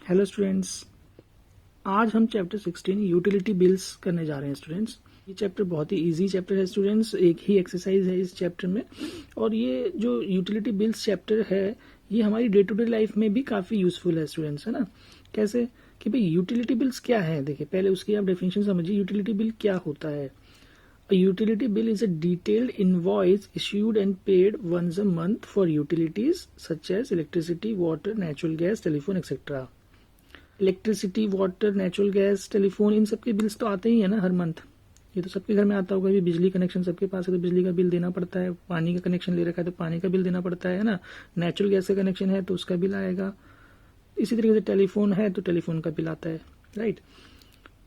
Hello students, आज हम chapter 16 utility bills करने जा रहे हैं स्टूडेंट्स। ये चैप्टर बहुत ही इजी चैप्टर है स्टूडेंट्स, एक ही एक्सरसाइज है इस चैप्टर में। और ये जो यूटिलिटी बिल्स चैप्टर है ये हमारी डे टू डे लाइफ में भी काफ़ी यूजफुल है स्टूडेंट्स, है ना। कैसे कि भाई यूटिलिटी बिल्स क्या है, देखिए पहले उसकी आप डेफिनेशन समझिए। यूटिलिटी बिल क्या होता है? A utility bill is a detailed invoice issued and paid once a month for utilities such as electricity, water, natural gas, telephone, etc. Electricity, water, natural gas, telephone, इन सब के bills तो आते ही है ना हर मंथ। ये तो सबके घर में आता होगा। भी बिजली कनेक्शन सबके पास है तो बिजली का बिल देना पड़ता है। पानी का कनेक्शन ले रखा है तो पानी का बिल देना पड़ता है ना। नेचुरल गैस का कनेक्शन है तो उसका बिल आएगा। इसी तरीके से टेलीफोन है तो टेलीफोन का बिल आता है, राइट।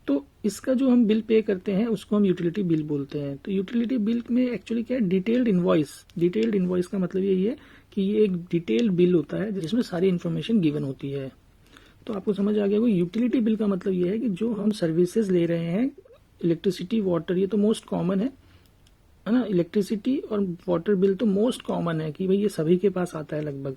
तो इसका जो हम बिल पे करते हैं उसको हम यूटिलिटी बिल बोलते हैं। तो यूटिलिटी बिल में एक्चुअली क्या है? Detailed invoice. डिटेल्ड इनवॉइस का मतलब यही है कि ये एक डिटेल्ड बिल होता है जिसमें सारी इन्फॉर्मेशन गिवन होती है। तो आपको समझ आ गया होगा यूटिलिटी बिल का मतलब ये है कि जो हम सर्विसेज ले रहे हैं, इलेक्ट्रिसिटी, वाटर, ये तो मोस्ट कॉमन है ना। इलेक्ट्रिसिटी और वाटर बिल तो मोस्ट कॉमन है कि भाई ये सभी के पास आता है लगभग।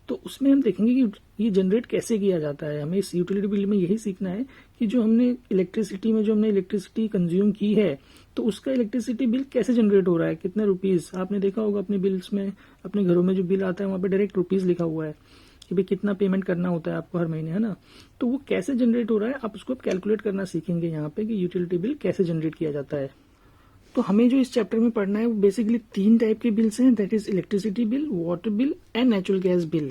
तो उसमें हम देखेंगे कि ये जनरेट कैसे किया जाता है। हमें इस यूटिलिटी बिल में यही सीखना है कि जो हमने इलेक्ट्रिसिटी में जो हमने इलेक्ट्रिसिटी कंज्यूम की है तो उसका इलेक्ट्रिसिटी बिल कैसे जनरेट हो रहा है, कितने रुपीज। आपने देखा होगा अपने बिल्स में, अपने घरों में जो बिल आता है वहां पे डायरेक्ट रुपीज लिखा हुआ है कि भाई कितना पेमेंट करना होता है आपको हर महीने, है ना। तो वो कैसे जनरेट हो रहा है आप उसको कैलकुलेट करना सीखेंगे यहाँ पे कि यूटिलिटी बिल कैसे जनरेट किया जाता है। तो हमें जो इस चैप्टर में पढ़ना है वो बेसिकली 3 टाइप के बिल्स हैं, that is electricity bill, water bill and natural gas bill.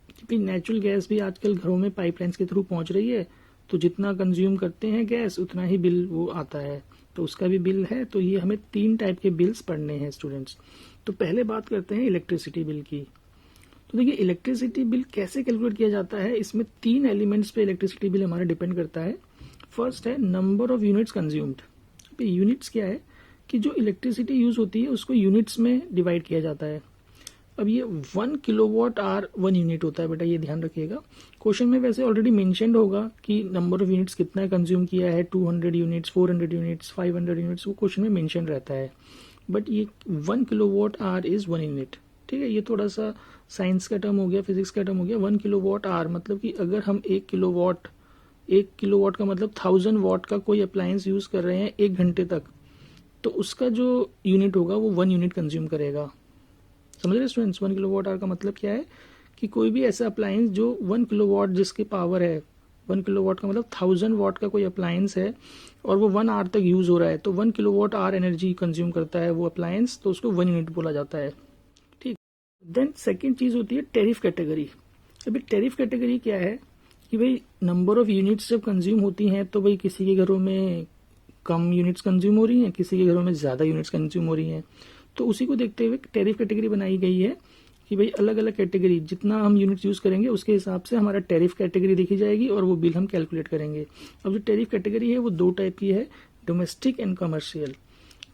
क्योंकि नेचुरल गैस भी आजकल घरों में पाइपलाइंस के थ्रू पहुंच रही है, तो जितना कंज्यूम करते हैं गैस उतना ही बिल वो आता है, तो उसका भी बिल है। तो ये हमें 3 टाइप के बिल्स पढ़ने हैं स्टूडेंट्स। तो पहले बात करते हैं इलेक्ट्रिसिटी बिल की। तो देखिए इलेक्ट्रिसिटी बिल कैसे कैलकुलेट किया जाता है। इसमें 3 एलिमेंट्स पे इलेक्ट्रिसिटी बिल हमारा डिपेंड करता है। फर्स्ट है number of units consumed. Units क्या है कि जो इलेक्ट्रिसिटी यूज होती है उसको यूनिट्स में डिवाइड किया जाता है। अब ये 1 किलोवाट आवर 1 यूनिट होता है बेटा, ये ध्यान रखिएगा। क्वेश्चन में वैसे ऑलरेडी मेंशन्ड होगा कि नंबर ऑफ यूनिट्स कितना कंज्यूम किया है, 200 यूनिट्स, 400 यूनिट्स, 500 यूनिट्स, वो क्वेश्चन में मेंशन रहता है। बट ये 1 किलोवाट आवर इज 1 यूनिट, ठीक है। ये थोड़ा सा साइंस का टर्म हो गया, फिजिक्स का टर्म हो गया। 1 किलोवाट आवर मतलब कि अगर हम 1 किलोवाट का मतलब 1000 वाट का कोई अप्लायंस यूज कर रहे हैं 1 घंटे तक, तो उसका जो यूनिट होगा वो 1 यूनिट कंज्यूम करेगा। समझ रहे स्टूडेंट्स? 1 किलोवाट आवर का मतलब क्या है कि कोई भी ऐसा अप्लायंस जो 1 किलोवाट जिसकी पावर है, 1 किलोवाट का मतलब 1000 वाट का कोई अप्लायंस है और वो 1 आवर तक यूज हो रहा है, तो 1 किलोवाट आवर एनर्जी कंज्यूम करता है वो अप्लायंस, तो उसको 1 यूनिट बोला जाता है, ठीक। देन सेकेंड चीज होती है टेरिफ कैटेगरी। अभी टेरिफ कैटेगरी क्या है कि भाई नंबर ऑफ यूनिट्स जब कंज्यूम होती हैं तो भाई किसी के घरों में कम यूनिट्स कंज्यूम हो रही हैं, किसी के घरों में ज्यादा यूनिट्स कंज्यूम हो रही हैं। तो उसी को देखते हुए टेरिफ कैटेगरी बनाई गई है कि भाई अलग अलग कैटेगरी जितना हम यूनिट्स यूज करेंगे उसके हिसाब से हमारा टेरिफ कैटेगरी देखी जाएगी और वो बिल हम कैलकुलेट करेंगे। अब जो टेरिफ कैटेगरी है वो 2 टाइप की है, डोमेस्टिक एंड कमर्शियल।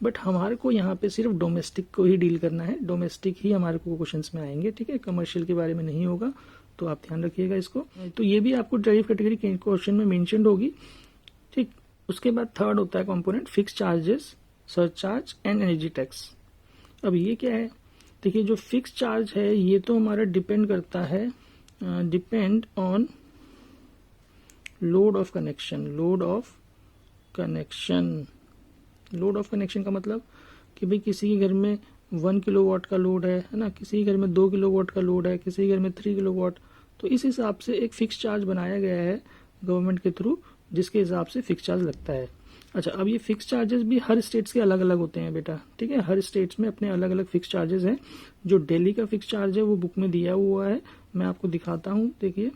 बट हमारे को यहाँ पे सिर्फ डोमेस्टिक को ही डील करना है, डोमेस्टिक ही हमारे को क्वेश्चंस में आएंगे, ठीक है। कमर्शियल के बारे में नहीं होगा, तो आप ध्यान रखिएगा इसको। तो ये भी आपको टेरिफ कैटेगरी क्वेश्चन में मेंशन होगी, ठीक। उसके बाद थर्ड होता है component fix charges, surcharge and energy tax. अब ये क्या है? देखिए जो फिक्स चार्ज है ये तो हमारा डिपेंड करता है, depend on load of connection. Load of connection का मतलब कि भाई किसी के घर में 1 किलोवाट का लोड है ना, किसी के घर में 2 किलोवाट का लोड है, किसी के घर में 3 किलोवाट। तो इस हिसाब से एक फिक्स चार्ज बनाया गया है गवर्नमेंट के थ्रू, जिसके हिसाब से फिक्स चार्ज लगता है। अच्छा, अब ये फिक्स चार्जेस भी हर स्टेट्स के अलग अलग होते हैं बेटा, ठीक है। हर स्टेट्स में अपने अलग अलग फिक्स चार्जेस हैं। जो दिल्ली का फिक्स चार्ज है वो बुक में दिया हुआ है, मैं आपको दिखाता हूँ। देखिए,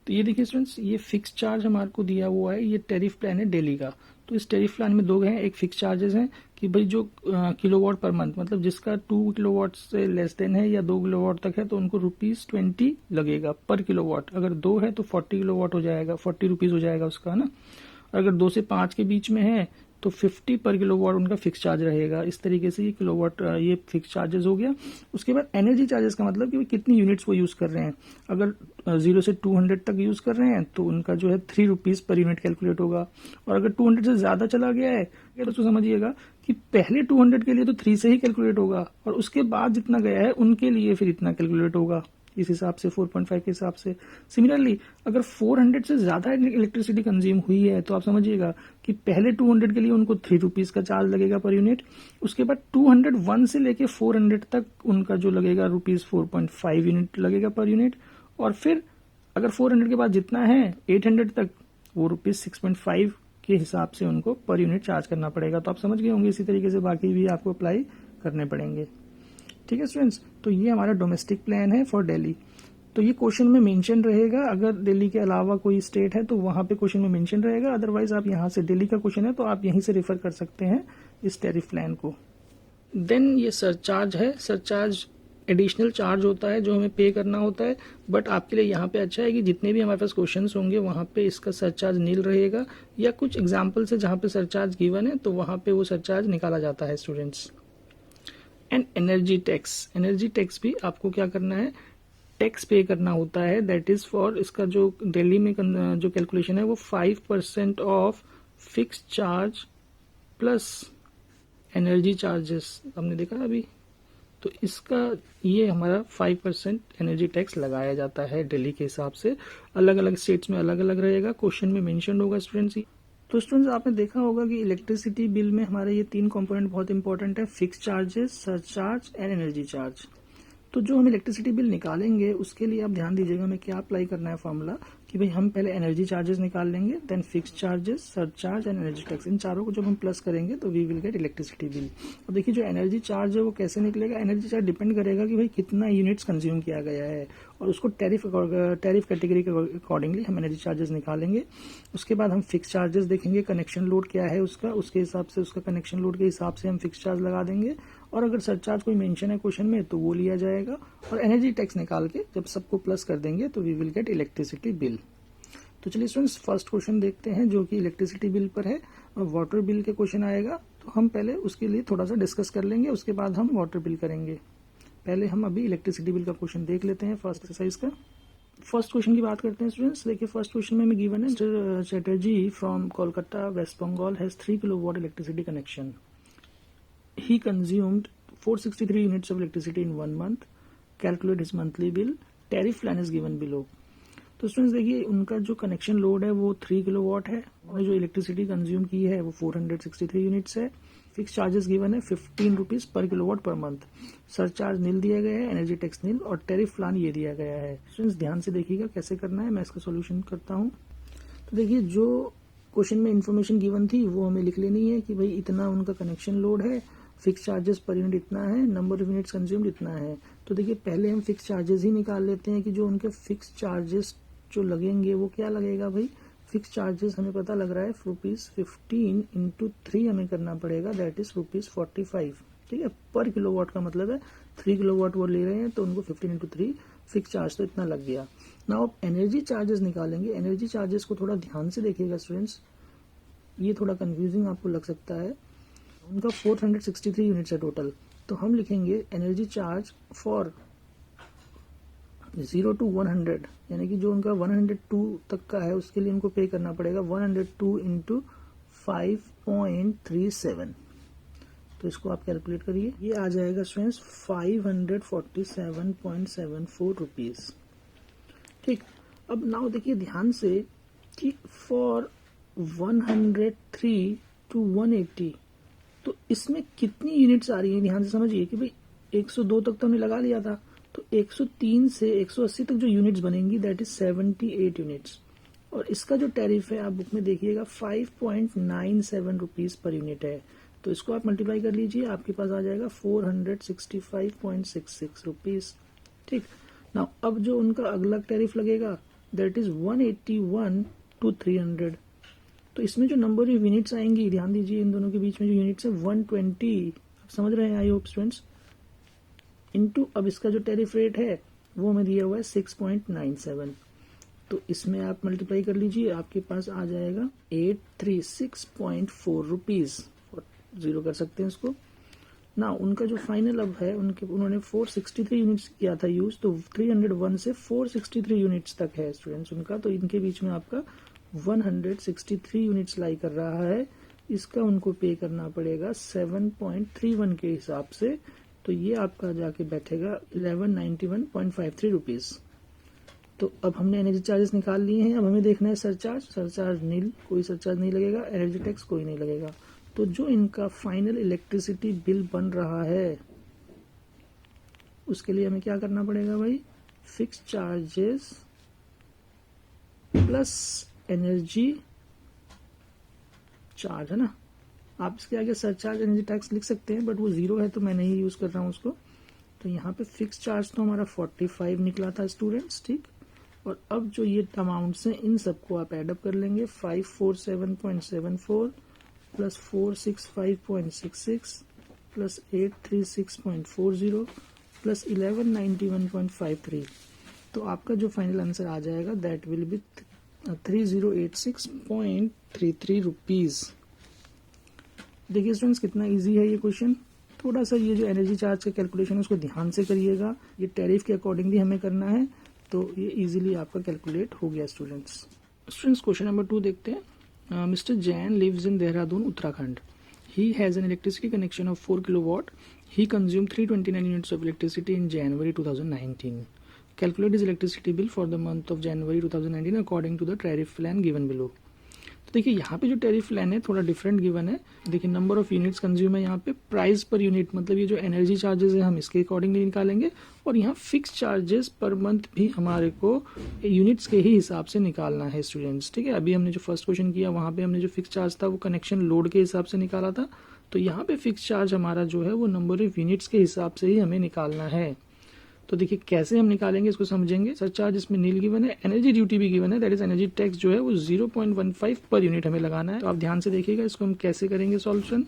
तो ये देखिए स्टूडेंट्स, ये फिक्स चार्ज हमारे को दिया हुआ है, ये टैरिफ प्लान है दिल्ली का। तो इस टैरिफ प्लान में 2 हैं, एक फिक्स चार्जेस हैं कि भाई जो किलोवाट पर मंथ मतलब जिसका 2 किलोवाट से लेस देन है या 2 किलोवाट तक है तो उनको ₹20 लगेगा पर किलोवाट। अगर 2 है तो 40 किलोवाट हो जाएगा, 40 रुपीज हो जाएगा उसका, है ना। अगर 2 से 5 के बीच में है तो 50 पर किलोवाट उनका फिक्स चार्ज रहेगा। इस तरीके से ये किलोवाट ये फिक्स चार्जेस हो गया। उसके बाद एनर्जी चार्जेस का मतलब कि कितनी यूनिट्स वो यूज कर रहे हैं। अगर 0 से 200 तक यूज कर रहे हैं तो उनका जो है 3 रुपीज पर यूनिट कैलकुलेट होगा। और अगर 200 से ज्यादा चला गया है तो समझिएगा कि पहले 200 के लिए तो 3 से ही कैलकुलेट होगा और उसके बाद जितना गया है उनके लिए फिर इतना कैलकुलेट होगा। इस हिसाब से 4.5 के हिसाब से। सिमिलरली अगर 400 से ज़्यादा इलेक्ट्रिसिटी कंज्यूम हुई है तो आप समझिएगा कि पहले 200 के लिए उनको 3 रुपीज़ का चार्ज लगेगा पर यूनिट, उसके बाद 201 से लेके 400 तक उनका जो लगेगा ₹4.5 यूनिट लगेगा पर यूनिट, और फिर अगर 400 के बाद जितना है 800 तक वो ₹6.5 के हिसाब से उनको पर यूनिट चार्ज करना पड़ेगा। तो आप समझ गए होंगे, इसी तरीके से बाकी भी आपको अप्लाई करने पड़ेंगे। ठीक है स्टूडेंट्स, तो ये हमारा डोमेस्टिक प्लान है फॉर दिल्ली। तो ये क्वेश्चन में मेंशन रहेगा, अगर दिल्ली के अलावा कोई स्टेट है तो वहां पे क्वेश्चन में मेंशन रहेगा, अदरवाइज आप यहाँ से दिल्ली का क्वेश्चन है तो आप यहीं से रेफर कर सकते हैं इस टैरिफ प्लान को। देन ये सरचार्ज है, सरचार्ज एडिशनल चार्ज होता है जो हमें पे करना होता है, बट आपके लिए यहाँ पे अच्छा है कि जितने भी हमारे पास क्वेश्चंस होंगे वहाँ पे इसका सरचार्ज नील रहेगा, या कुछ एग्जाम्पल से जहाँ पे सरचार्ज गिवन है तो वहाँ पे वो सरचार्ज निकाला जाता है students. And energy tax, energy tax भी आपको क्या करना है, टैक्स पे करना होता है, दैट इज फॉर, इसका जो दिल्ली में जो कैलकुलेशन है वो 5% of fix charge plus energy charges, हमने देखा अभी, तो इसका ये हमारा 5% एनर्जी टैक्स लगाया जाता है दिल्ली के हिसाब से। अलग अलग स्टेट्स में अलग अलग रहेगा, क्वेश्चन में मेंशन होगा स्टूडेंट्स। तो स्टूडेंट्स आपने देखा होगा कि इलेक्ट्रिसिटी बिल में हमारे ये 3 कंपोनेंट बहुत इंपॉर्टेंट है, fix charges, surcharge and energy charge. तो जो हम इलेक्ट्रिसिटी बिल निकालेंगे उसके लिए आप ध्यान दीजिएगा हमें क्या अप्लाई करना है फॉर्मूला, कि भाई हम पहले एनर्जी चार्जेस निकाल लेंगे, then fix charges, surcharge and energy tax, इन चारों को जब हम प्लस करेंगे तो we will get electricity bill. अब देखिए जो एनर्जी चार्ज है वो कैसे निकलेगा, एनर्जी चार्ज डिपेंड करेगा कि भाई कितना यूनिट्स कंज्यूम किया गया है, और उसको टैरिफ कैटेगरी के अकॉर्डिंगली हम एनर्जी चार्जेस निकालेंगे। उसके बाद हम फिक्स चार्जेस देखेंगे, कनेक्शन लोड क्या है उसका, उसके हिसाब से उसका कनेक्शन लोड के हिसाब से हम फिक्स चार्ज लगा देंगे, और अगर सरचार्ज कोई मेंशन है क्वेश्चन में तो वो लिया जाएगा, और एनर्जी टैक्स निकाल के जब सबको प्लस कर देंगे तो we will get electricity bill. तो चलिए स्टूडेंट्स फर्स्ट क्वेश्चन देखते हैं जो कि इलेक्ट्रिसिटी बिल पर है, और वाटर बिल के क्वेश्चन आएगा तो हम पहले उसके लिए थोड़ा सा डिस्कस कर लेंगे, उसके बाद हम वाटर बिल करेंगे। पहले हम अभी इलेक्ट्रिसिटी बिल का क्वेश्चन देख लेते हैं फर्स्ट एक्सरसाइज का। फर्स्ट क्वेश्चन की बात करते हैं स्टूडेंट्स। देखिए फर्स्ट क्वेश्चन में गिवन है, mister Chatterjee from Kolkata West Bengal has 3 kilowatt electricity connection. He consumed 463 units of electricity in 1 month. Calculate his monthly bill. Tariff plan is given below. तो स्टूडेंट्स देखिए उनका जो कनेक्शन लोड है वो 3 किलोवाट है, और जो इलेक्ट्रिसिटी कंज्यूम की है वो 463 यूनिट्स है। फिक्स चार्जेस गिवन है 15 rupees per kilowatt per month. Surcharge नील दिया गया है, एनर्जी टैक्स नील, और टैरिफ प्लान ये दिया गया है। स्टूडेंट्स ध्यान से देखिएगा कैसे करना है, मैं इसका सोल्यूशन करता हूँ। तो देखिए जो क्वेश्चन में इन्फॉर्मेशन गिवन थी वो हमें लिख लेनी है कि भाई इतना उनका कनेक्शन लोड है, फिक्स चार्जेस पर यूनिट इतना है, नंबर ऑफ यूनिट्स कंज्यूम्ड इतना है। तो देखिए पहले हम फिक्स चार्जेस ही निकाल लेते हैं कि जो उनके फिक्स चार्जेस जो लगेंगे वो क्या लगेगा भाई, फिक्स चार्जेस हमें पता लग रहा है ₹15 इंटू 3 हमें करना पड़ेगा, दैट इज ₹45। ठीक है, पर किलोवाट का मतलब है 3 किलोवाट वो ले रहे हैं तो उनको 15 इंटू 3 फिक्स चार्ज तो इतना लग गया। नाउ अब एनर्जी चार्जेस निकालेंगे। एनर्जी चार्जेस को थोड़ा ध्यान से देखिएगा स्टूडेंट्स, ये थोड़ा कंफ्यूजिंग आपको लग सकता है। उनका 463 यूनिट्स है टोटल, तो हम लिखेंगे एनर्जी चार्ज फॉर 0 to 100, यानी कि जो उनका 102 तक का है उसके लिए उनको पे करना पड़ेगा 102 इंटू 5.37। तो इसको आप कैलकुलेट करिए, ये आ जाएगा स्टूडेंट्स 547.74 रुपीज। ठीक, अब नाउ देखिए ध्यान से कि फॉर 103 to 180 तो इसमें कितनी यूनिट्स आ रही है, ध्यान से समझिए कि भाई 102 तक तो हमने लगा लिया था, तो 103 से 180 तक जो यूनिट्स बनेंगी दैट इज 78 यूनिट्स, और इसका जो टैरिफ है आप बुक में देखिएगा 5.97 रुपीज पर यूनिट है। तो इसको आप मल्टीप्लाई कर लीजिए, आपके पास आ जाएगा 465.66 रुपीज। ठीक ना, अब जो उनका अगला टैरिफ लगेगा दैट इज 181 to 300। तो इसमें जो नंबर ऑफ यूनिट्स आएंगी, ध्यान दीजिए इन दोनों के बीच में जो यूनिट्स है 120, आप समझ रहे हैं आई होप स्टूडेंट्स, इनटू अब इसका जो टैरिफ रेट है वो हमें दिया हुआ है 6.97। तो इसमें आप मल्टीप्लाई कर लीजिए, आपके पास आ जाएगा 836.4 रुपीज, और जीरो कर सकते हैं इसको ना। उनका जो फाइनल अब है उन्होंने 463 यूनिट्स किया था यूज, तो 301 से 463 यूनिट्स तक है स्टूडेंट्स उनका, तो इनके बीच में आपका 163 यूनिट्स लाई कर रहा है। इसका उनको पे करना पड़ेगा 7.31 के हिसाब से तो ये आपका जाके बैठेगा 1191.53 रुपीज़। तो अब हमने एनर्जी चार्जेस निकाल लिए हैं। अब हमें देखना है सरचार्ज नील, कोई सरचार्ज नहीं लगेगा, एनर्जी टैक्स कोई नहीं लगेगा। तो जो इनका फाइनल इलेक्ट्रिसिटी बिल बन रहा है उसके लिए हमें क्या करना पड़ेगा भाई, fix charges plus energy charge, है ना। आप इसके आगे सरचार्ज एनर्जी टैक्स लिख सकते हैं, बट वो जीरो है तो मैं नहीं यूज कर रहा हूं उसको। तो यहाँ पे फिक्स चार्ज तो हमारा 45 निकला था स्टूडेंट्स, ठीक। और अब जो ये अमाउंट्स हैं इन सबको आप एडअप कर लेंगे, 547.74 प्लस 465.66 प्लस 836.40 प्लस 1191.53। तो आपका जो फाइनल आंसर आ जाएगा दैट विल बी 3086.33 रुपीज। देखिए स्टूडेंट्स कितना इजी है ये क्वेश्चन। थोड़ा सा ये जो एनर्जी चार्ज का कैलकुलेशन है उसको ध्यान से करिएगा, ये टैरिफ के अकॉर्डिंगली हमें करना है, तो ये इजीली आपका कैलकुलेट हो गया स्टूडेंट्स। क्वेश्चन नंबर 2 देखते हैं। Mister Jain lives in Dehradun Uttarakhand. He has an electricity connection of 4 kilowatt. He consumed 329 units of electricity in January 2019. Calculate his electricity bill for the month of January 2019 according to the tariff plan given below. तो देखिए यहाँ पे जो tariff plan है थोड़ा different given है। देखिए number of units consume है, यहाँ पे प्राइस पर यूनिट, मतलब ये जो एनर्जी चार्जेस है हम इसके अकॉर्डिंगली निकालेंगे, और यहाँ फिक्स चार्जेस पर मंथ भी हमारे को यूनिट्स के ही हिसाब से निकालना है स्टूडेंट्स, ठीक है। अभी हमने जो फर्स्ट क्वेश्चन किया वहाँ पे हमने जो फिक्स चार्ज था वो कनेक्शन लोड के हिसाब से निकाला था, तो यहाँ पे फिक्स चार्ज हमारा जो है वो नंबर ऑफ यूनिट्स के हिसाब से ही हमें निकालना है। तो देखिए कैसे हम निकालेंगे इसको समझेंगे। सरचार्ज इसमें नील गिवन है, एनर्जी ड्यूटी भी गिवन है, दैट इज एनर्जी टैक्स जो है वो 0.15 पर यूनिट हमें लगाना है। तो आप ध्यान से देखिएगा इसको हम कैसे करेंगे सॉल्यूशन।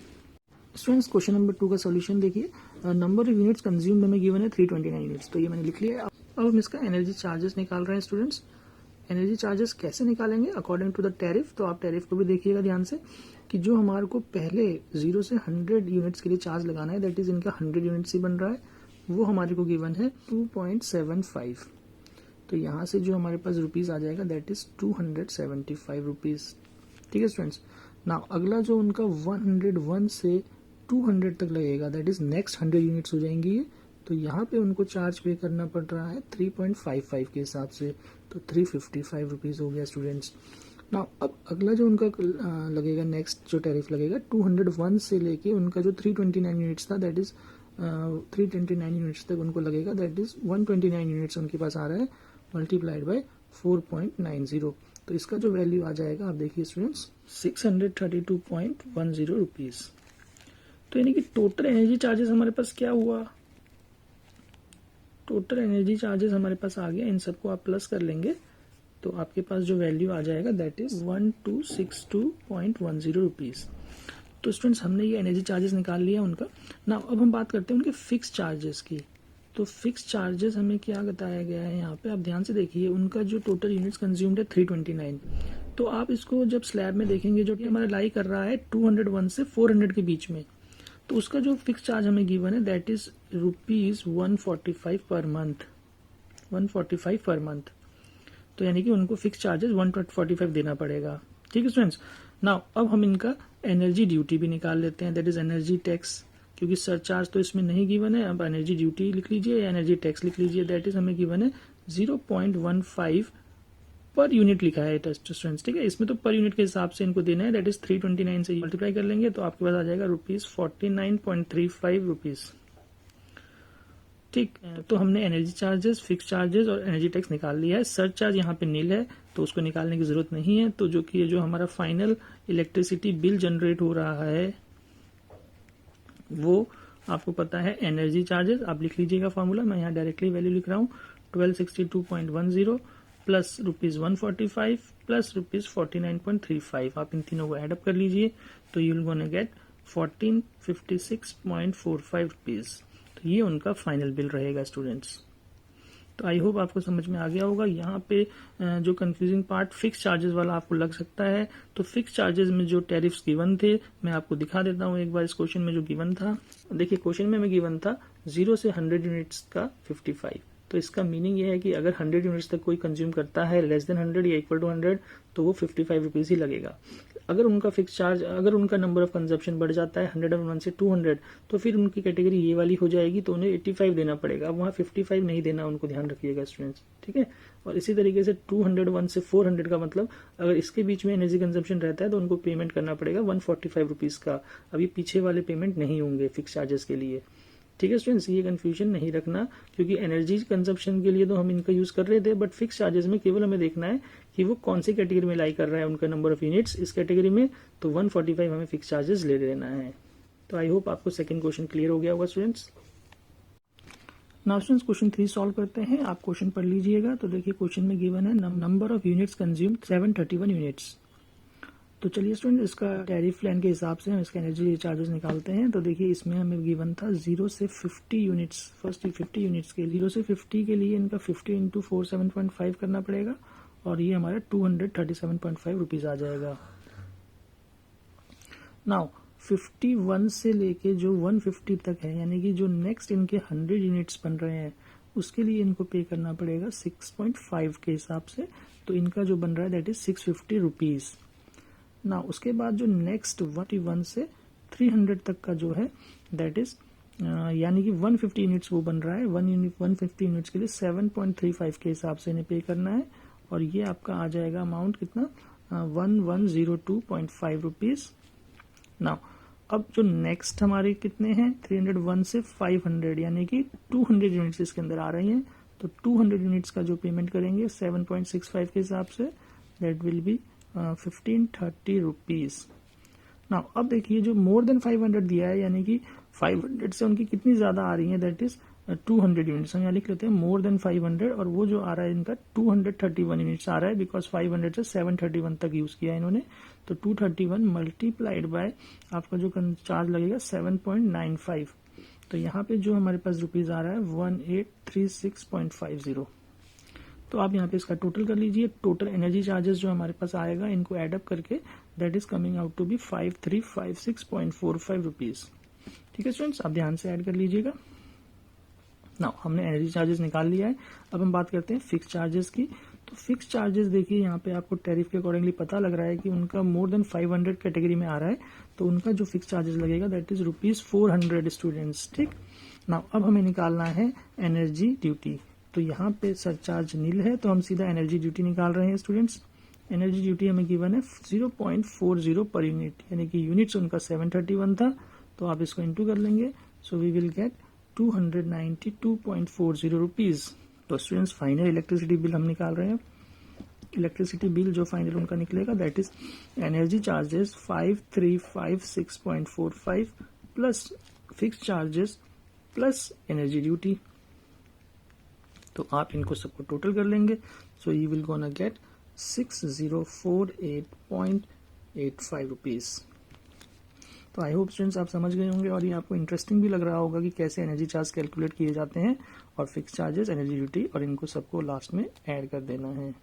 स्टूडेंट्स क्वेश्चन नंबर 2 का सॉल्यूशन देखिए। नंबर ऑफ यूनिट्स कंज्यूम्ड हमें गिवन है 329 यूनिट्स, तो ये मैंने लिख लिया। अब हम इसका एनर्जी चार्जेस निकाल रहे हैं स्टूडेंट्स। एनर्जी चार्जेस कैसे निकालेंगे, अकॉर्डिंग टू द टैरिफ। तो आप टैरिफ को भी देखिएगा ध्यान से कि जो हमारे को पहले 0 से 100 यूनिट्स के लिए चार्ज लगाना है, दैट इज इनका 100 यूनिट्स ही बन रहा है, वो हमारे को गिवन है 2.75। तो यहाँ से जो हमारे पास रुपीज आ जाएगा दैट इज 275 रुपीज, ठीक है स्टूडेंट्स। नाउ अगला जो उनका 101 से 200 तक लगेगा, दैट इज नेक्स्ट 100 यूनिट्स हो जाएंगी ये। तो यहाँ पे उनको चार्ज पे करना पड़ रहा है 3.55 के हिसाब से, तो 355 रुपीज हो गया स्टूडेंट्स। नाउ अब अगला जो उनका लगेगा, नेक्स्ट जो टैरिफ लगेगा 201 से लेके उनका जो 329 यूनिट्स था, दैट इज 329 यूनिट्स तक उनको लगेगा, दैट इज 129 यूनिट्स उनके पास आ रहा है, मल्टीप्लाइड बाय 4.90। तो इसका जो वैल्यू आ जाएगा आप देखिए स्टूडेंट्स 632.10 रुपीज। तो यानी कि टोटल एनर्जी चार्जेस हमारे पास क्या हुआ, टोटल एनर्जी चार्जेस हमारे पास आ गया, इन सबको आप प्लस कर लेंगे तो आपके पास जो वैल्यू आ जाएगा दैट इज 1262.10 रुपीज। तो स्टूडेंट्स हमने ये एनर्जी चार्जेस निकाल लिया उनका। ना अब हम बात करते हैं उनके फिक्स चार्जेस की। तो फिक्स चार्जेस हमें क्या बताया गया है यहाँ पे, आप ध्यान से देखिए। उनका जो टोटल यूनिट्स कंज्यूम्ड है 329, तो आप इसको जब स्लैब में देखेंगे जो कि हमारा लाई कर रहा है 201 से 400 के बीच में, तो उसका जो फिक्स चार्ज हमें गिवन है that is rupees 145 per month, 145 per month. तो यानी कि उनको फिक्स चार्जेस 145 देना पड़ेगा, ठीक है स्टूडेंट्स। नाउ अब हम इनका एनर्जी ड्यूटी भी निकाल लेते हैं, दैट इज एनर्जी टैक्स, क्योंकि सरचार्ज तो इसमें नहीं गिवन है। अब एनर्जी ड्यूटी लिख लीजिए या एनर्जी टैक्स लिख लीजिए, दैट इज हमें गिवन है 0.15 पर यूनिट लिखा है स्टूडेंट्स, ठीक है। इसमें तो पर यूनिट के हिसाब से इनको देना है, दैट इज 329 से मल्टीप्लाई कर लेंगे तो आपके पास आ जाएगा रुपीज 49.35 रुपीज, ठीक। तो हमने एनर्जी चार्जेस, फिक्स चार्जेस और एनर्जी टैक्स निकाल लिया है। सर्च चार्ज यहाँ पे नील है तो उसको निकालने की जरूरत नहीं है। तो जो कि जो हमारा फाइनल इलेक्ट्रिसिटी बिल जनरेट हो रहा है वो आपको पता है एनर्जी चार्जेस, आप लिख लीजिएगा फॉर्मूला, मैं यहाँ डायरेक्टली वैल्यू लिख रहा हूँ 1262.10 प्लस रुपीज 145 प्लस रुपीज 49.35। आप इन तीनों को एडअप कर लीजिए तो you will gonna get 1456.45 rupees. तो ये उनका फाइनल बिल रहेगा स्टूडेंट्स। तो आई होप आपको समझ में आ गया होगा। यहाँ पे जो कंफ्यूजिंग पार्ट फिक्स चार्जेस वाला आपको लग सकता है, तो फिक्स चार्जेस में जो टैरिफ्स गिवन थे मैं आपको दिखा देता हूँ एक बार। इस क्वेश्चन में जो गिवन था, देखिए क्वेश्चन में हमें गिवन था 0 से 100 यूनिट्स का 55। तो इसका मीनिंग ये है कि अगर 100 यूनिट्स तक कोई कंज्यूम करता है लेस देन 100 या इक्वल टू 100 तो वो 55 रुपीज ही लगेगा। अगर उनका फिक्स चार्ज, अगर उनका नंबर ऑफ कंजप्शन बढ़ जाता है 101 से 200, तो फिर उनकी कैटेगरी ये वाली हो जाएगी, तो उन्हें 85 देना पड़ेगा। अब वहाँ 55 नहीं देना, उनको ध्यान रखिएगा स्टूडेंट्स, ठीक है। और इसी तरीके से 201 से 400 का मतलब अगर इसके बीच में एनर्जी कंजप्शन रहता है तो उनको पेमेंट करना पड़ेगा 145 रुपीज़ का। अभी पीछे वाले पेमेंट नहीं होंगे फिक्स चार्जेस के लिए, ठीक है स्टूडेंट्स। ये कंफ्यूजन नहीं रखना, क्योंकि एनर्जी कंजप्शन के लिए तो हम इनका यूज कर रहे थे, बट फिक्स चार्जेस में केवल हमें देखना है कि वो कौन सी कैटेगरी में लाई कर रहा है, उनका नंबर ऑफ यूनिट्स इस कैटेगरी में, तो 145 हमें फिक्स चार्जेस ले लेना है। तो आई होप आपको सेकंड क्वेश्चन क्लियर हो गया होगा students. Now students question 3 solve करते हैं। आप क्वेश्चन पढ़ लीजिएगा। तो देखिए क्वेश्चन में गिवन है number of units consumed 731 units. तो चलिए स्टूडेंट इसका टैरिफ प्लान के हिसाब से हम इसका एनर्जी चार्जेस निकालते हैं। तो देखिए इसमें हमें गिवन था 0 से 50 यूनिट्स, फर्स्ट 50 यूनिट्स के 0 से 50 के लिए इनका 50 इंटू 47.5 करना पड़ेगा, और ये हमारा 237.5 रुपीज आ जाएगा। नाउ 51 से लेके जो 150 तक है, यानी कि जो नेक्स्ट इनके 100 यूनिट्स बन रहे हैं, उसके लिए इनको पे करना पड़ेगा 6.5 के हिसाब से। तो इनका जो बन रहा है दैट इज 650 रुपीज। ना उसके बाद जो नेक्स्ट 1 से 300 तक का जो है दैट इज यानी कि 150 यूनिट्स वो बन रहा है, 150 यूनिट्स के लिए 7.35 के हिसाब से इन्हें पे करना है, और ये आपका आ जाएगा अमाउंट कितना 1102.5 रुपीज। नाउ अब जो नेक्स्ट हमारे कितने हैं 301 से 500, यानी कि 200 यूनिट्स इसके अंदर आ रही हैं, तो 200 यूनिट्स का जो पेमेंट करेंगे 7.65 के हिसाब say that will be 1530 rupees. Now अब देखिए जो मोर देन 500 दिया है, यानी कि 500 से उनकी कितनी ज्यादा आ रही है दैट इज 200 यूनिट्स। हम यहाँ लिख लेते हैं मोर देन 500, और वो जो आ रहा है इनका 231 यूनिट्स आ रहा है, बिकॉज 500 से 731 तक यूज किया है इन्होंने। तो 231 मल्टीप्लाइड बाय आपका जो चार्ज लगेगा 7.95, तो यहाँ पे जो हमारे पास रुपीज आ रहा है 1836.50। तो आप यहाँ पे इसका टोटल कर लीजिए। टोटल एनर्जी चार्जेस जो हमारे पास आएगा इनको एडअप करके that is coming out to be 5356.45 rupees. ठीक है स्टूडेंट्स, आप ध्यान से ऐड कर लीजिएगा। नाउ हमने एनर्जी चार्जेस निकाल लिया है। अब हम बात करते हैं फिक्स चार्जेस की। तो फिक्स चार्जेस देखिए यहाँ पे आपको टैरिफ के अकॉर्डिंगली पता लग रहा है कि उनका मोर देन 500 कैटेगरी में आ रहा है, तो उनका जो फिक्स चार्जेस लगेगा दैट इज ₹400 स्टूडेंट्स। ठीक, नाउ अब हमें निकालना है एनर्जी ड्यूटी। तो यहाँ पे सरचार्ज नील है, तो हम सीधा एनर्जी ड्यूटी निकाल रहे हैं स्टूडेंट्स। एनर्जी ड्यूटी हमें गिवन है 0.40 पर यूनिट, यानी कि यूनिट्स उनका 731 था, तो आप इसको इंटू कर लेंगे। So we will get 292.40 rupees. तो स्टूडेंट्स फाइनल इलेक्ट्रिसिटी बिल हम निकाल रहे हैं। इलेक्ट्रिसिटी बिल जो फाइनल उनका निकलेगा that is energy charges 5356.45 plus fix charges plus energy duty. तो आप इनको सबको टोटल कर लेंगे। So you will gonna get 6048.85 rupees. तो आई होप स्टूडेंट्स आप समझ गए होंगे और ये आपको इंटरेस्टिंग भी लग रहा होगा कि कैसे एनर्जी चार्ज कैलकुलेट किए जाते हैं और फिक्स चार्जेस, एनर्जी ड्यूटी, और इनको सबको लास्ट में ऐड कर देना है।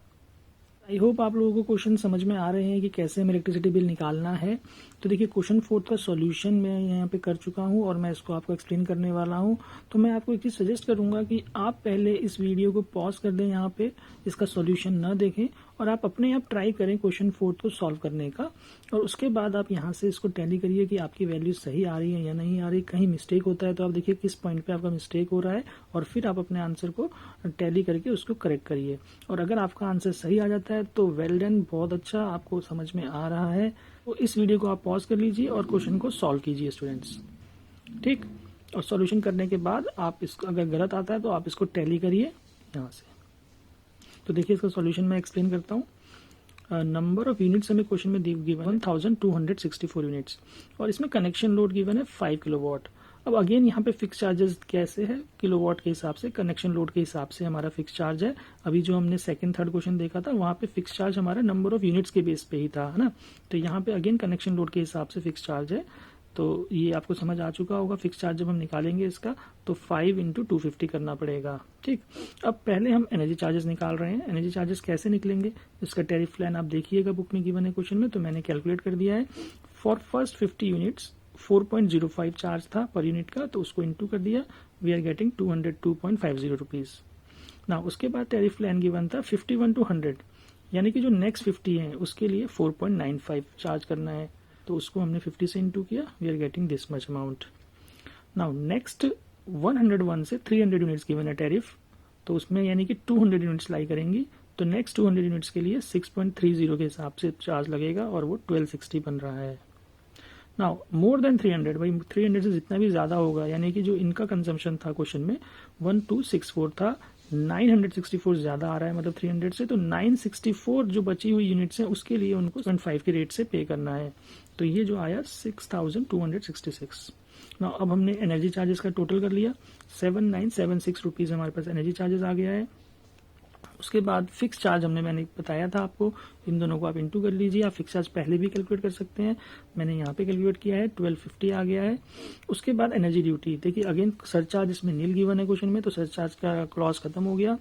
आई होप आप लोगों को क्वेश्चन समझ में आ रहे हैं कि कैसे हमें इलेक्ट्रिसिटी बिल निकालना है। तो देखिए क्वेश्चन 4 का सॉल्यूशन मैं यहाँ पे कर चुका हूँ और मैं इसको आपको एक्सप्लेन करने वाला हूँ। तो मैं आपको एक चीज सजेस्ट करूंगा कि आप पहले इस वीडियो को पॉज कर दें, यहाँ पे इसका सॉल्यूशन न देखें और आप अपने आप ट्राई करें क्वेश्चन 4 को सॉल्व करने का, और उसके बाद आप यहाँ से इसको टैली करिए कि आपकी वैल्यू सही आ रही है या नहीं आ रही। कहीं मिस्टेक होता है तो आप देखिए किस पॉइंट पे आपका मिस्टेक हो रहा है, और फिर आप अपने आंसर को टैली करके उसको करेक्ट करिए। और अगर आपका आंसर सही आ जाता है तो वेल डन, बहुत अच्छा, आपको समझ में आ रहा है। तो इस वीडियो को आप पॉज कर लीजिए और क्वेश्चन को सॉल्व कीजिए स्टूडेंट्स। ठीक, और सॉल्यूशन करने के बाद आप इसको अगर गलत आता है तो आप इसको टैली करिए यहाँ से। तो देखिए इसका सॉल्यूशन मैं एक्सप्लेन करता हूँ। नंबर ऑफ यूनिट्स हमें क्वेश्चन में गिवन 1264 यूनिट्स, और इसमें कनेक्शन लोड गिवन है 5 किलोवाट। अब अगेन यहाँ पे फिक्स चार्जेस कैसे है, किलोवाट के हिसाब से, कनेक्शन लोड के हिसाब से हमारा फिक्स चार्ज है। अभी जो हमने सेकंड थर्ड क्वेश्चन देखा था वहां पे फिक्स चार्ज हमारा नंबर ऑफ यूनिट्स के बेस पे ही था, है ना। तो यहाँ पे अगेन कनेक्शन लोड के हिसाब से फिक्स चार्ज है। तो ये आपको समझ आ चुका होगा। फिक्स चार्ज जब हम निकालेंगे इसका तो 5 इंटू 250 करना पड़ेगा। ठीक, अब पहले हम एनर्जी चार्जेस निकाल रहे हैं। एनर्जी चार्जेस कैसे निकलेंगे, इसका टैरिफ प्लान आप देखिएगा बुक में गिवन है क्वेश्चन में, तो मैंने कैलकुलेट कर दिया है। फॉर फर्स्ट 50 यूनिट्स 4.05 चार्ज था पर यूनिट का, तो उसको इंटू कर दिया, वी आर गेटिंग 202.50 रुपीज। ना उसके बाद टैरिफ प्लान गिवन था 51 to 100, यानी कि जो नेक्स्ट 50 है उसके लिए 4.95 चार्ज करना है, तो उसको हमने 50 से इंटू किया, we are getting this much amount. Now next 101 से 300 यूनिट्स गिवन है टैरिफ, तो उसमें यानी कि 200 यूनिट्स लाई करेंगी, तो नेक्स्ट 200 यूनिट्स के लिए 6.30 के हिसाब से चार्ज लगेगा और वो 1260 बन रहा है। नाउ मोर देन 300, भाई 300 से जितना भी ज्यादा होगा, यानी कि जो इनका कंजम्पशन था क्वेश्चन में 1264 था, 964 ज्यादा आ रहा है मतलब 300 से, तो 964 जो बची हुई यूनिट्स हैं उसके लिए उनको 0.5 के रेट से पे करना है, तो ये जो आया 6266। ना अब हमने एनर्जी चार्जेस का टोटल कर लिया, 7976 रुपीज हमारे पास एनर्जी चार्जेस आ गया है। उसके बाद फिक्स चार्ज मैंने बताया था आपको, इन दोनों को आप इंटू कर लीजिए, आप फिक्स चार्ज पहले भी कैलकुलेट कर सकते हैं, मैंने यहाँ पे कैलकुलेट किया है 1250 आ गया है। उसके बाद एनर्जी ड्यूटी, देखिए अगेन सरचार्ज इसमें नील गिवन है क्वेश्चन में, तो सरचार्ज का क्लॉज खत्म हो गया।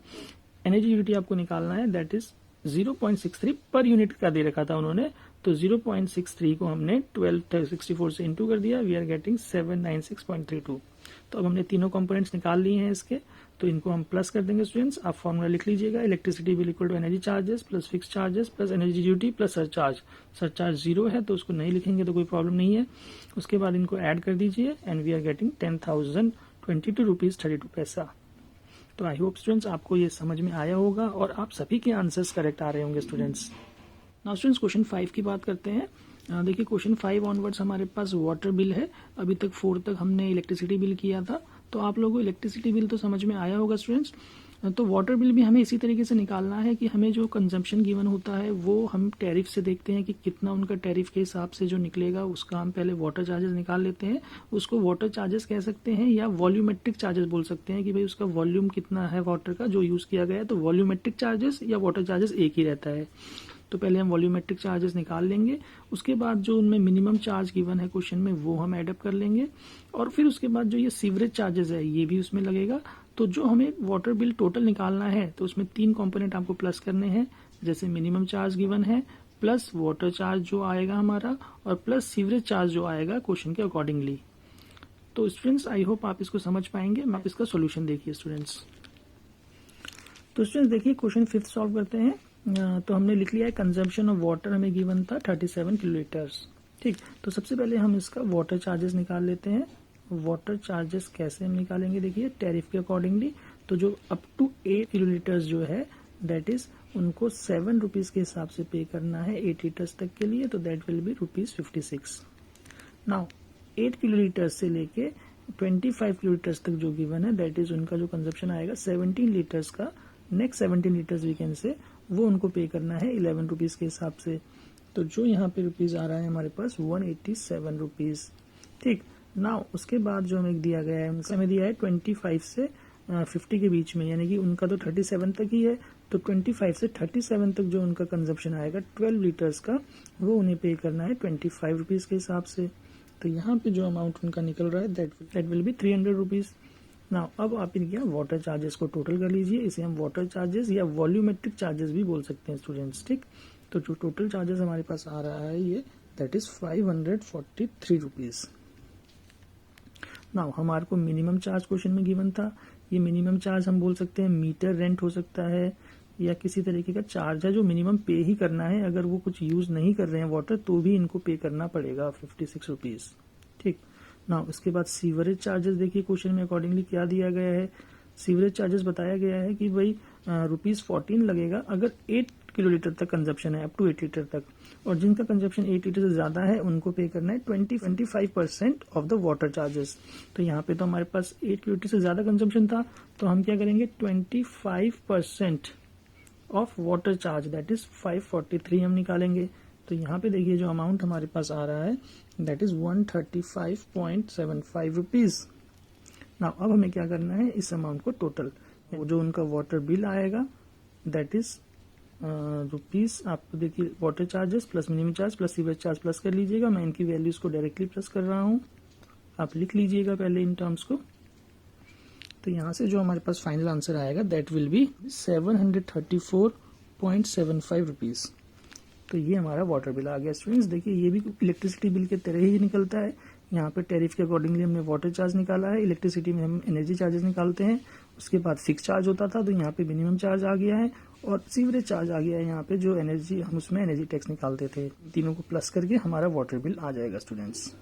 एनर्जी ड्यूटी आपको निकालना है, दैट इज 0.63 पर यूनिट का दे रखा था उन्होंने, तो 0.63 को हमने 1264 से इंटू कर दिया, वी आर गेटिंग 796.32। तो अब हमने तीनों कंपोनेंट्स निकाल लिए हैं इसके, तो इनको हम प्लस कर देंगे स्टूडेंट्स। आप फॉर्मूला लिख लीजिएगा, electricity bill equal to energy charges plus fix charges plus energy duty plus surcharge. Surcharge 0 है तो उसको नहीं लिखेंगे तो कोई प्रॉब्लम नहीं है। उसके बाद इनको ऐड कर दीजिए and we are getting 10,022 rupees 32 पैसा। तो आई होप स्टूडेंट्स आपको ये समझ में आया होगा और आप सभी के आंसर्स करेक्ट आ रहे होंगे स्टूडेंट्स। नाउ स्टूडेंट्स क्वेश्चन 5 की बात करते हैं। देखिए क्वेश्चन 5 ऑनवर्ड्स हमारे पास वाटर बिल है, अभी तक 4 तक हमने इलेक्ट्रिसिटी बिल किया था, तो आप लोगों को इलेक्ट्रिसिटी बिल तो समझ में आया होगा स्टूडेंट्स। तो वाटर बिल भी हमें इसी तरीके से निकालना है कि हमें जो कंजम्पशन गिवन होता है वो हम टैरिफ से देखते हैं कि कितना उनका टैरिफ के हिसाब से जो निकलेगा उसका हम पहले वाटर चार्जेस निकाल लेते हैं। उसको वाटर चार्जेस कह सकते हैं या वॉल्यूमेट्रिक चार्जेस बोल सकते हैं कि भाई उसका वॉल्यूम कितना है वाटर का जो यूज किया गया है, तो वॉल्यूमेट्रिक चार्जेस या वाटर चार्जेस एक ही रहता है। तो पहले हम वॉल्यूमेट्रिक चार्जेस निकाल लेंगे, उसके बाद जो उनमें मिनिमम चार्ज गिवन है क्वेश्चन में वो हम एडअप कर लेंगे, और फिर उसके बाद जो ये सीवरेज चार्जेस है ये भी उसमें लगेगा। तो जो हमें वाटर बिल टोटल निकालना है तो उसमें 3 कंपोनेंट आपको प्लस करने हैं, जैसे मिनिमम चार्ज गिवन है प्लस वाटर चार्ज जो आएगा हमारा और प्लस सीवरेज चार्ज जो आएगा क्वेश्चन के अकॉर्डिंगली। तो स्टूडेंट्स आई होप आप इसको समझ पाएंगे। आप इसका सोल्यूशन देखिए स्टूडेंट्स। तो स्टूडेंट्स देखिए क्वेश्चन 5 सॉल्व करते हैं। तो हमने लिख लिया है कंजम्पशन ऑफ वाटर हमें गिवन था 37 किलोलीटर्स। ठीक, तो सबसे पहले हम इसका वाटर चार्जेस निकाल लेते हैं। वाटर चार्जेस कैसे हम निकालेंगे, देखिए टैरिफ के अकॉर्डिंगली। तो जो अप टू 8 किलोलीटर्स जो है दैट इज उनको 7 रुपीज के हिसाब से पे करना है 8 लीटर्स तक के लिए, तो that will be ₹56। Now 8 kilolitres से लेके 25 किलोलीटर्स तक जो गिवन है दैट इज उनका जो कंजम्पशन आएगा 17 लीटर्स का, next 17 litres we can say, वो उनको पे करना है 11 रुपीज के हिसाब से। तो जो यहाँ पे रुपीज आ रहा है हमारे पास 187 रुपीज। ठीक, नाउ उसके बाद जो हमें दिया गया है उनका हमें दिया है 25 से 50 के बीच में, यानी कि उनका तो 37 तक ही है, तो 25 से 37 तक जो उनका कंजप्शन आएगा 12 लीटर्स का, वो उन्हें पे करना है 25 रुपीज के हिसाब से। तो यहाँ पे जो अमाउंट उनका निकल रहा है that will be 300 rupees. Now अब आप इनके वाटर चार्जेस को टोटल कर लीजिए, इसे हम वाटर चार्जेस या वॉल्यूमेट्रिक चार्जेस भी बोल सकते हैं स्टूडेंट्स। ठीक, तो जो टोटल चार्जेस हमारे पास आ रहा है ये दैट इज 543 रुपीज। नाउ हमारे को मिनिमम चार्ज क्वेश्चन में गिवन था, ये मिनिमम चार्ज हम बोल सकते हैं मीटर रेंट हो सकता है या किसी तरीके का चार्ज है जो मिनिमम पे ही करना है, अगर वो कुछ यूज नहीं कर रहे हैं वाटर तो भी इनको पे करना पड़ेगा 56 रुपीज। ठीक, नाउ इसके बाद सीवरेज चार्जेस देखिए क्वेश्चन में अकॉर्डिंगली क्या दिया गया है। सीवरेज चार्जेस बताया गया है कि भाई ₹14 लगेगा अगर 8 किलोलीटर तक कंजप्शन है, अप टू 8 लीटर तक, और जिनका कंजप्शन 8 लीटर से ज्यादा है उनको पे करना है 25% ऑफ द वाटर चार्जेस। तो यहाँ पे तो हमारे पास 8 किलोलीटर से ज्यादा कंजप्शन था, तो हम क्या करेंगे 25% of water charge that is 543 हम निकालेंगे। तो यहाँ पे देखिए जो अमाउंट हमारे पास आ रहा है दैट इज 135.75 रुपीज। नाउ अब हमें क्या करना है इस अमाउंट को टोटल, जो उनका वाटर बिल आएगा दैट इज रुपीज, आपको देखिए water charges plus minimum charge plus sewerage charge plus कर लीजिएगा। मैं इनकी वैल्यूज को डायरेक्टली प्लस कर रहा हूँ, आप लिख लीजिएगा पहले इन टर्म्स को। तो यहाँ से जो हमारे पास फाइनल आंसर आएगा दैट विल बी 734.75 रुपीज। तो ये हमारा वाटर बिल आ गया स्टूडेंट्स। देखिए ये भी इलेक्ट्रिसिटी बिल के तरह ही निकलता है, यहाँ पे टैरिफ के अकॉर्डिंगली हमने वाटर चार्ज निकाला है, इलेक्ट्रिसिटी में हम एनर्जी चार्जेस निकालते हैं, उसके बाद फिक्स चार्ज होता था तो यहाँ पे मिनिमम चार्ज आ गया है, और सीवरेज चार्ज आ गया है यहाँ पे, जो एनर्जी हम उसमें एनर्जी टैक्स निकालते थे। तीनों को प्लस करके हमारा वाटर बिल आ जाएगा स्टूडेंट्स।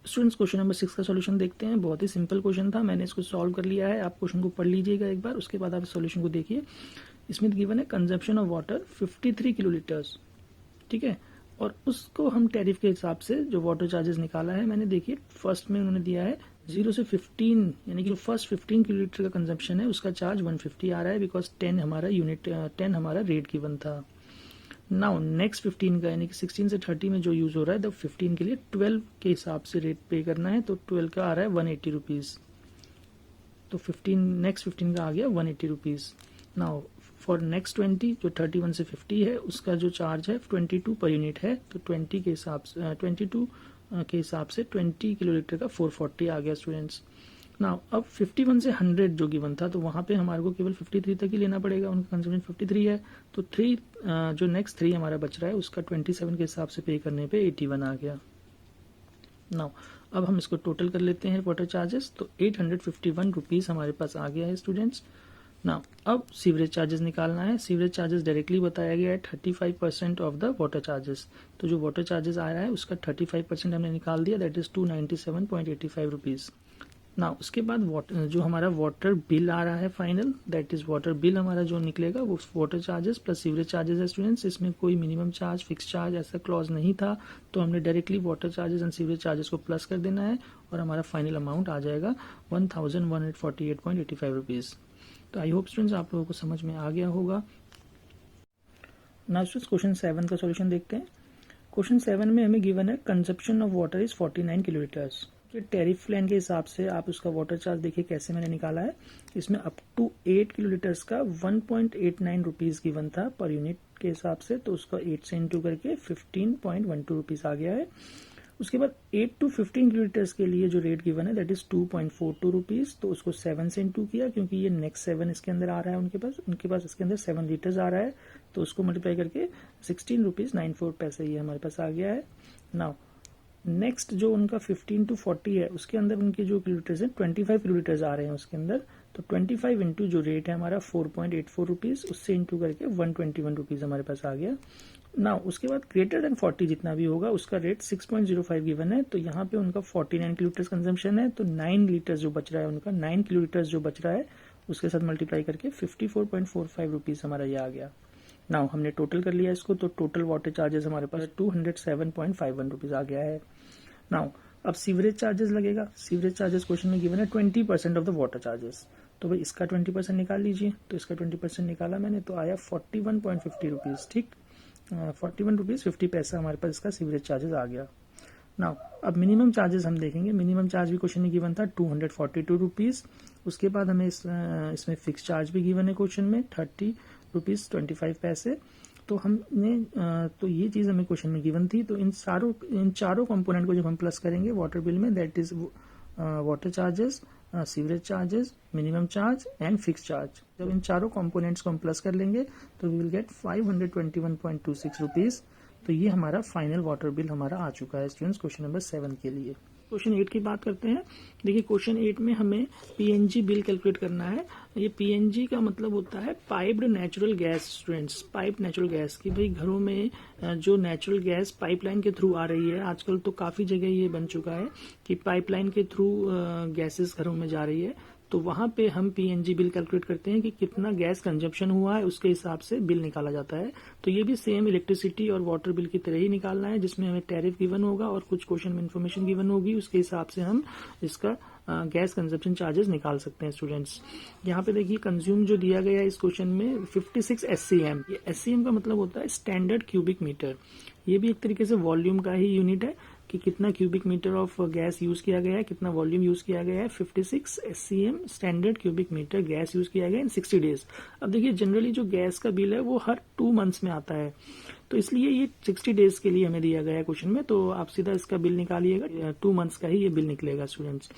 क्वेश्चन नंबर 6 का सॉल्यूशन देखते हैं। बहुत ही सिंपल क्वेश्चन था, मैंने इसको सॉल्व कर लिया है। आप क्वेश्चन को पढ़ लीजिएगा एक बार, उसके बाद आप सॉल्यूशन को देखिए। इसमें गिवन है कंजप्शन ऑफ वाटर 53 किलोलीटर्स, ठीक है, और उसको हम टैरिफ के हिसाब से जो वाटर चार्जेस निकाला है मैंने, देखिए फर्स्ट में उन्होंने दिया है 0 से 15, यानी कि जो फर्स्ट 15 किलोलीटर का कंजप्शन है उसका चार्ज 150 आ रहा है, बिकॉज 10 हमारा रेट गिवन था। नाउ नेक्स्ट 15 का, यानी कि 16 से 30 में जो यूज हो रहा है, तो 15 के लिए 12 के हिसाब से रेट पे करना है, तो 12 का आ रहा है 180 रुपीज। तो नेक्स्ट 15 का आ गया 180 रुपीज। नाउ फॉर नेक्स्ट 20 जो 31 से 50 है उसका जो चार्ज है 22 पर यूनिट है, तो 22 के हिसाब से 20 किलोलीटर का 440 आ गया स्टूडेंट्स। नाउ अब 51 से 100 जो गिवन था, तो वहां पे हमारे को केवल 53 तक ही लेना पड़ेगा, उनका कंजम्पशन 53 है, तो 3 जो नेक्स्ट 3 हमारा बच रहा है उसका 27 के हिसाब से पे करने पे 81 आ गया। नाउ अब हम इसको टोटल कर लेते हैं वाटर चार्जेस, तो 851 रुपीज हमारे पास आ गया है स्टूडेंट्स। नाउ अब सीवरेज चार्जेस निकालना है। सीवरेज चार्जेस डायरेक्टली बताया गया है 35% ऑफ द वाटर चार्जेस, तो जो वाटर चार्जेस आ रहा है उसका 35% हमने निकाल दिया, दैट इज 297.85 रुपीज। ना उसके बाद जो हमारा वाटर बिल आ रहा है final, that is water bill हमारा जो निकलेगा वो water charges plus sewerage charges है स्टूडेंट्स। इसमें कोई मिनिमम चार्ज, फिक्स चार्ज ऐसा क्लॉज नहीं था, तो हमने directly water charges and sewerage charges को प्लस कर देना है और हमारा फाइनल अमाउंट आ जाएगा 1148.85 रुपीज। तो आई होप स्टूडेंट्स आप लोगों को समझ में आ गया होगा। नाउ स्टूडेंट्स क्वेश्चन 7 का सॉल्यूशन देखते हैं। क्वेश्चन 7 में हमें गिवन है consumption of water is 49 kilolitres. Tariff plan के हिसाब से आप उसका वाटर चार्ज देखिए कैसे मैंने निकाला है। इसमें अप टू 8 किलोलीटर्स का 1.89 रुपीज गिवन था पर यूनिट के हिसाब से, तो उसका 8 से इंटू करके 15.12 रुपीज आ गया है। उसके बाद 8 टू 15 किलोलीटर्स के लिए जो रेट गिवन है दैट इज 2.42 रुपीज, तो उसको 7 से इंटू किया, क्योंकि ये नेक्स्ट 7 इसके अंदर आ रहा है उनके पास इसके अंदर 7 लीटर्स आ रहा है, तो उसको मल्टीप्लाई करके 16 रुपीज 94 पैसे ये हमारे पास आ गया है। नाउ नेक्स्ट जो उनका 15 टू 40 है उसके अंदर उनके जो किलोलीटर्स हैं 25 किलोलीटर्स आ रहे हैं उसके अंदर, तो 25 इंटू जो रेट है हमारा 4.84 रुपीज, उससे इंटू करके 121 रुपीज हमारे पास आ गया। ना उसके बाद ग्रेटर देन 40 जितना भी होगा उसका रेट 6.05 गिवन है, तो यहाँ पे उनका 49 किलोलीटर्स कंजम्पशन है, तो 9 लीटर्स जो बच रहा है उनका 9 किलोलीटर्स जो बच रहा है उसके साथ मल्टीप्लाई करके 54.45 रुपीज हमारा ये आ गया। नाउ हमने टोटल कर लिया इसको, तो टोटल वाटर चार्जेस हमारे पास 207.51 रुपीज आ गया है। नाउ अब सीवरेज चार्जेस लगेगा। सीवरेज चार्जेस क्वेश्चन में गिवन है 20% ऑफ द वाटर चार्जेस, तो भाई इसका 20% निकाल लीजिए। तो इसका 20% निकाला मैंने, तो आया 41.50 रुपीज, ठीक, 41 रुपीज 50 पैसा हमारे पास इसका सीवरेज चार्जेस आ गया। नाउ अब मिनिमम चार्जेस हम देखेंगे। मिनिमम चार्ज भी क्वेश्चन में गिवन था 242 रुपीज। उसके बाद हमें इसमें फिक्स चार्ज भी गिवन है क्वेश्चन में 30 रुपीज 25 पैसे। तो हमने तो ये चीज हमें क्वेश्चन में गिवन थी, तो इन चारों कंपोनेंट को जब हम प्लस करेंगे वाटर बिल में, that is water charges, sewerage charges, minimum charge and fix charge, जब इन चारों कंपोनेंट्स को हम प्लस कर लेंगे तो वी विल गेट 521.26 रुपीज। तो ये हमारा फाइनल वाटर बिल हमारा आ चुका है स्टूडेंट्स क्वेश्चन नंबर 7 के लिए। क्वेश्चन 8 की बात करते हैं। देखिए क्वेश्चन 8 में हमें पीएनजी बिल कैलकुलेट करना है। ये पीएनजी का मतलब होता है piped natural gas students, pipe natural gas की भाई घरों में जो नेचुरल गैस पाइपलाइन के थ्रू आ रही है, आजकल तो काफी जगह ये बन चुका है कि पाइपलाइन के थ्रू गैसेस घरों में जा रही है, तो वहां पे हम पीएनजी बिल कैलकुलेट करते हैं कि कितना गैस कंजप्शन हुआ है, उसके हिसाब से बिल निकाला जाता है। तो ये भी सेम इलेक्ट्रिसिटी और वाटर बिल की तरह ही निकालना है, जिसमें हमें टैरिफ गिवन होगा और कुछ क्वेश्चन में इन्फॉर्मेशन गिवन होगी, उसके हिसाब से हम इसका गैस कंजप्शन चार्जेस निकाल सकते हैं स्टूडेंट्स। यहाँ पे देखिए कंज्यूम जो दिया गया है इस क्वेश्चन में 56 SCM। ये SCM का मतलब होता है स्टैंडर्ड क्यूबिक मीटर। ये भी एक तरीके से वॉल्यूम का ही यूनिट है कि कितना cubic metre of gas use किया गया है, कितना वॉल्यूम यूज किया गया है। 56 SCM standard cubic metre gas use किया गया इन 60 डेज। अब देखिए जनरली जो गैस का बिल है वो हर 2 मंथ्स में आता है, तो इसलिए ये 60 डेज के लिए हमें दिया गया है क्वेश्चन में, तो आप सीधा इसका बिल निकालिएगा, 2 मंथ्स का ही ये बिल निकलेगा स्टूडेंट्स।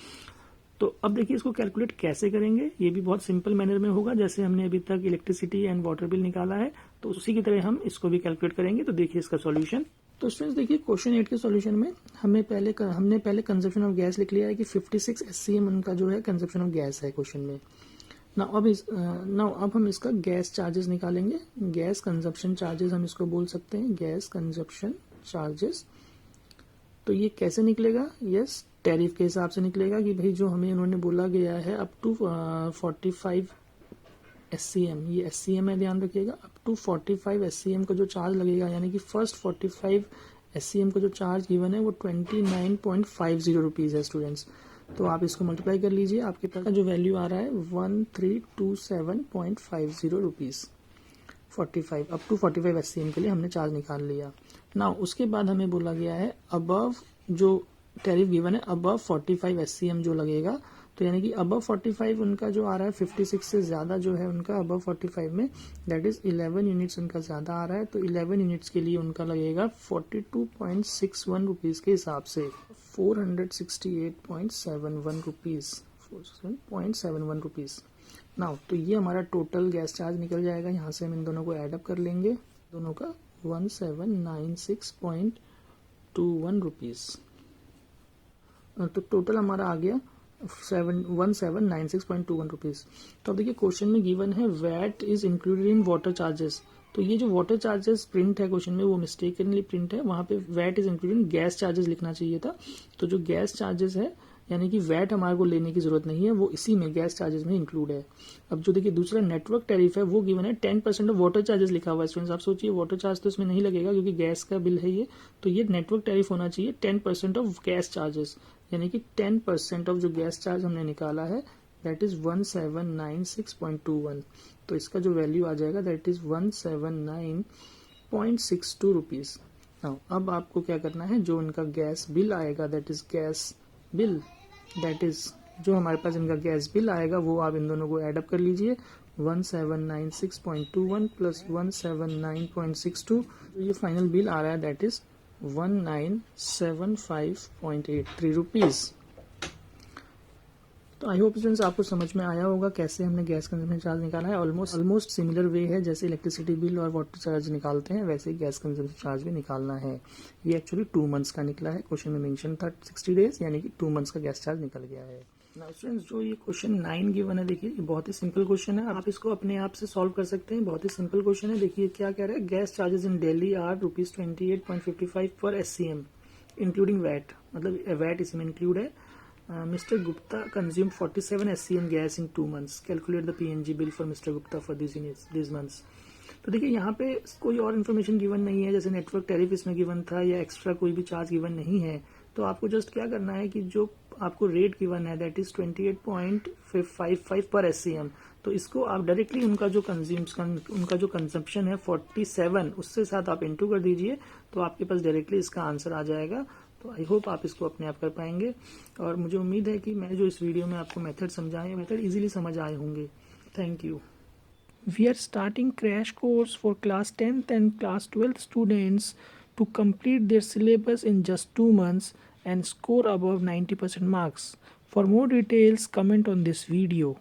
तो अब देखिए इसको कैलकुलेट कैसे करेंगे, ये भी बहुत सिंपल मैनर में होगा, जैसे हमने अभी तक इलेक्ट्रिसिटी एंड वाटर बिल निकाला है, तो उसी की तरह हम इसको भी कैलकुलेट करेंगे। तो देखिए इसका सॉल्यूशन। तो स्टूडेंट्स देखिए क्वेश्चन 8 के सॉल्यूशन में हमने पहले कंजप्शन ऑफ गैस लिख लिया है कि 56 SCM उनका जो है कंजप्शन ऑफ गैस है क्वेश्चन में। अब हम इसका गैस चार्जेस निकालेंगे। गैस कंजप्शन चार्जेस हम इसको बोल सकते हैं, गैस कंजप्शन चार्जेस। तो ये कैसे निकलेगा? यस, टैरिफ के हिसाब से निकलेगा कि भाई जो हमें उन्होंने बोला गया है अप टू 45 SCM, ये SCM है, ध्यान रखिएगा। अप टू 45 SCM का जो चार्ज लगेगा, यानी कि फर्स्ट 45 SCM का जो चार्ज गिवन है वो 29.50 रुपीज़ है स्टूडेंट्स। तो आप इसको मल्टीप्लाई कर लीजिए, आपके पास जो वैल्यू आ रहा है 1327.50 रुपीज़। 45 अप टू 45 SCM के लिए हमने चार्ज निकाल लिया ना। उसके बाद हमें बोला गया है अबव जो टैरिफ गिवन है अबव 45 SCM जो लगेगा, तो यानी कि अबव 45 उनका जो आ रहा है 56 से ज़्यादा जो है उनका अबव 45 में, दैट इज़ 11 यूनिट्स उनका ज़्यादा आ रहा है। तो 11 यूनिट्स के लिए उनका लगेगा 42.61 रुपीज़ के हिसाब से 468.71 रुपीज़, 4.71 रुपीज़ नाउ। तो ये हमारा टोटल गैस चार्ज निकल जाएगा। यहाँ से हम इन दोनों को ऐड अप कर लेंगे, दोनों का 1796.21 रुपीज़। तो टोटल हमारा आ गया 1796.21 रुपीज़। तो अब देखिए क्वेश्चन में गिवन है VAT is included in water charges. तो ये जो वाटर चार्जेस प्रिंट है क्वेश्चन में वो मिस्टेकनली प्रिंट है, वहाँ पे VAT is included in gas charges लिखना चाहिए था। तो जो गैस चार्जेस है यानी कि वैट हमारे को लेने की जरूरत नहीं है, वो इसी में गैस चार्जेस में इंक्लूड है। अब जो देखिए दूसरा नेटवर्क टैरिफ है वो गिवन है 10% ऑफ वाटर चार्जेस लिखा हुआ है। स्टूडेंट्स आप सोचिए वाटर चार्ज तो इसमें नहीं लगेगा क्योंकि गैस का बिल है ये, तो ये नेटवर्क टैरिफ होना चाहिए 10% ऑफ गैस चार्जेस, यानी कि 10% ऑफ जो गैस चार्ज हमने निकाला है दैट इज 1796.21। तो इसका जो वैल्यू आ जाएगा दैट इज 179.62 रुपीज़। अब आपको क्या करना है, जो उनका गैस बिल आएगा that is gas bill, that is जो हमारे पास इनका गैस बिल आएगा वो आप इन दोनों को ऐडअप कर लीजिए 1796.21 प्लस 179.62, ये फाइनल बिल आ रहा है दैट इज 1975.83 रुपीज़। तो आई होप स्टूडेंट्स आपको समझ में आया होगा कैसे हमने गैस कंजम्पशन चार्ज निकाला है। ऑलमोस्ट सिमिलर वे है, जैसे इलेक्ट्रिसिटी बिल और वाटर चार्ज निकालते हैं वैसे ही गैस कंजम्पशन चार्ज भी निकालना है। ये एक्चुअली 2 मंथ्स का निकला है, क्वेश्चन में मेंशन था 60 डेज, यानी कि 2 मंथ्स का गैस चार्ज निकल गया है। नाउ स्टूडेंट्स जो ये क्वेश्चन 9 गिवन है, देखिए ये बहुत ही सिंपल क्वेश्चन है, आप इसको अपने आप से सॉल्व कर सकते हैं। बहुत ही सिंपल क्वेश्चन है। देखिए क्या कह रहा है, gas charges in Delhi are ₹28.55 per SCM including VAT, मतलब वैट इसमें इंक्लूड है। Mr. Gupta consumed 47 SCM gas in 2 months. Calculate the PNG bill for Mr. Gupta for these months. तो देखिए यहाँ पे कोई और इन्फॉर्मेशन गिवन नहीं है, जैसे नेटवर्क टैरिफ इसमें गिवन था या एक्स्ट्रा कोई भी चार्ज गिवन नहीं है। तो आपको जस्ट क्या करना है कि जो आपको रेट गिवन है दैट इज 28.55 पर SCM, तो इसको आप डायरेक्टली उनका जो कंजम्पशन है 47 उससे साथ आप इंटू कर दीजिए, तो आपके पास डायरेक्टली इसका आंसर आ जाएगा। तो आई होप आप इसको अपने आप कर पाएंगे, और मुझे उम्मीद है कि मैं जो इस वीडियो में आपको मेथड समझाए मेथड इजीली समझ आए होंगे। Thank you. We are starting crash course for class 10th and class 12th students to complete their syllabus in just 2 months and score above 90% marks. For more details, comment on this video.